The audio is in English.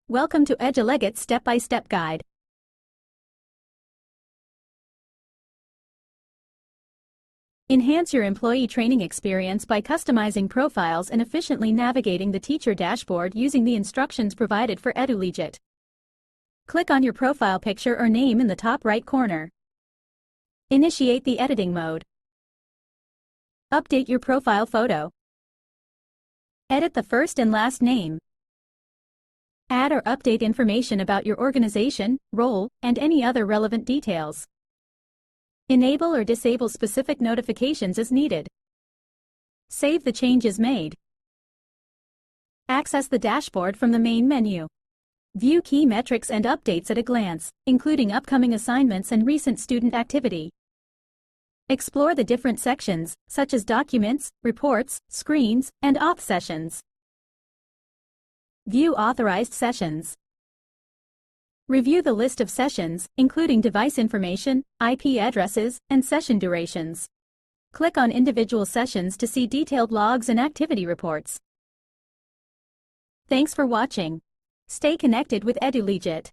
Welcome to EduLegit Step-by-Step Guide. Enhance your employee training experience by customizing profiles and efficiently navigating the teacher dashboard using the instructions provided for EduLegit. Click on your profile picture or name in the top right corner. Initiate the editing mode. Update your profile photo. Edit the first and last name. Add or update information about your organization, role, and any other relevant details. Enable or disable specific notifications as needed. Save the changes made. Access the dashboard from the main menu. View key metrics and updates at a glance, including upcoming assignments and recent student activity. Explore the different sections, such as documents, reports, screens, and auth sessions. View authorized sessions. Review the list of sessions, including device information, IP addresses, and session durations. Click on individual sessions to see detailed logs and activity reports. Thanks for watching. Stay connected with EduLegit.